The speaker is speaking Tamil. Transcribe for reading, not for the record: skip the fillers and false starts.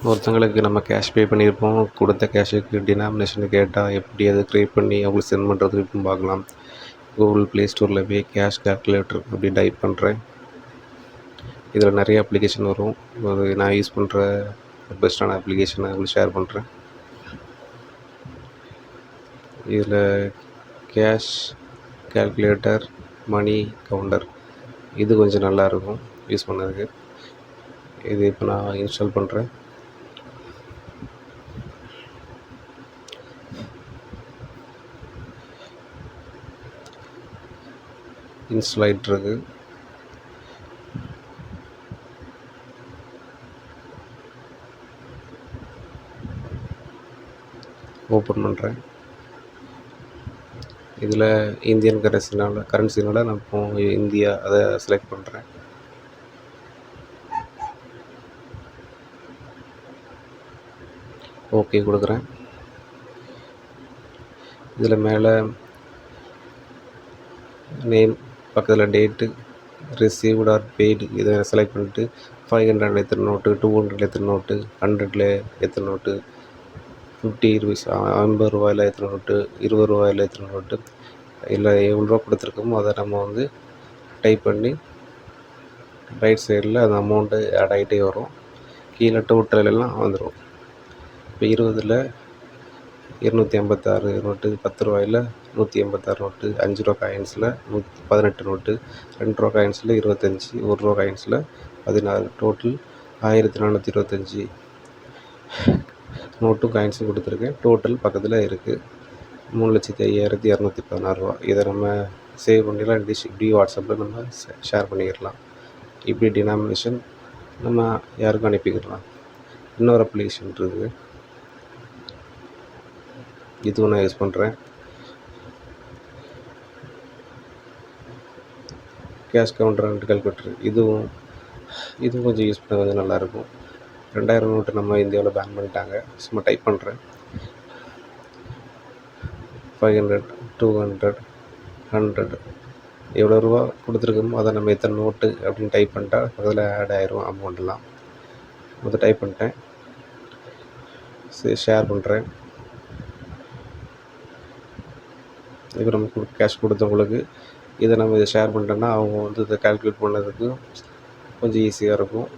ஒருத்தங்களுக்கு நம்ம கேஷ் பே பண்ணியிருப்போம். கொடுத்த கேஷுக்கு டினாமினேஷன் கேட்டால் எப்படி அதை க்ரியேட் பண்ணி அவங்களுக்கு சென்ட் பண்ணுறது எப்படின்னு பார்க்கலாம். கூகுள் ப்ளே ஸ்டோரில் போய் கேஷ் கால்குலேட்டர் அப்படி டைப் பண்ணுறேன். இதில் நிறைய அப்ளிகேஷன் வரும். அது நான் யூஸ் பண்ணுற பெஸ்ட்டான அப்ளிகேஷனை உங்களுக்கு ஷேர் பண்ணுறேன். இதில் கேஷ் கால்குலேட்டர் மணி கவுண்டர் இது கொஞ்சம் நல்லாயிருக்கும் யூஸ் பண்ணதுக்கு. இது இப்போ நான் இன்ஸ்டால் பண்ணுறேன். இன்ஸ்டால் ஆகிட்டுருக்கு. ஓப்பன் பண்ணுறேன். இதில் இந்தியன் கரன்சினால் நான் இப்போ இந்தியா அதை செலக்ட் பண்ணுறேன். ஓகே கொடுக்குறேன். இதில் மேலே நேம் பக்கத்தில் டேட்டு ரிசீவ்டு ஆர் பெய்டு இதை செலக்ட் பண்ணிட்டு 500 எத்தனை நோட்டு, 200 எத்தனை நோட்டு, 100 எத்தனை நோட்டு, 50 ருபீஸ் 50 ரூபாயில் எத்தனை நோட்டு, 20 ரூபாயில் எத்தனை நோட்டு, இல்லை எவ்வளோ ரூபா கொடுத்துருக்கோமோ அதை நம்ம வந்து டைப் பண்ணி ரைட் சைடில் அந்த அமௌண்ட்டு ஆட் ஆகிட்டே வரும். கீழே டோட்டல் எல்லாம் வந்துடும். இப்போ 20ல் 256 நோட்டு, 10 ரூபாயில் 186 நோட்டு, 5 ரூபா காயின்ஸில் 18 நோட்டு, 2 ரூபா காயின்ஸில் 25, 1 ரூபா காயின்ஸில் 16, டோட்டல் 1425 நோட்டும் காயின்ஸும் கொடுத்துருக்கேன். டோட்டல் பக்கத்தில் இருக்குது 3,05,216 ரூபா. இதை நம்ம சேவ் பண்ணிடலாம். இப்படி வாட்ஸ்அப்பில் நம்ம ஷேர் பண்ணிக்கிடலாம். இப்படி டினாமினேஷன் நம்ம யாருக்கும் அனுப்பிக்கிடலாம். இன்னொரு அப்ளிகேஷன் இருக்குது, இதுவும் நான் யூஸ் பண்ணுறேன். கேஷ் கவுண்டர் அண்ட் கால்குலேட்டர் இதுவும் கொஞ்சம் யூஸ் பண்ண கொஞ்சம் நல்லாயிருக்கும். 2000 நோட்டு நம்ம இந்தியாவில் பேன் பண்ணிட்டாங்க. சும்மா டைப் பண்ணுறேன். 500, 200, 100 எவ்வளோ ரூபா கொடுத்துருக்கோமோ அதை நம்ம எத்தனை நோட்டு அப்படின்னு டைப் பண்ணிட்டா அதில் ஆட் ஆயிரும் அமௌண்ட்டெல்லாம். அதை டைப் பண்ணிட்டேன். சரி, ஷேர் பண்ணுறேன். இப்போ நம்ம கேஷ் கொடுத்தவங்களுக்கு இதை நம்ம ஷேர் பண்ணிட்டோன்னா அவங்க வந்து இதை கால்குலேட் பண்ணதுக்கு கொஞ்சம் ஈஸியாக இருக்கும்.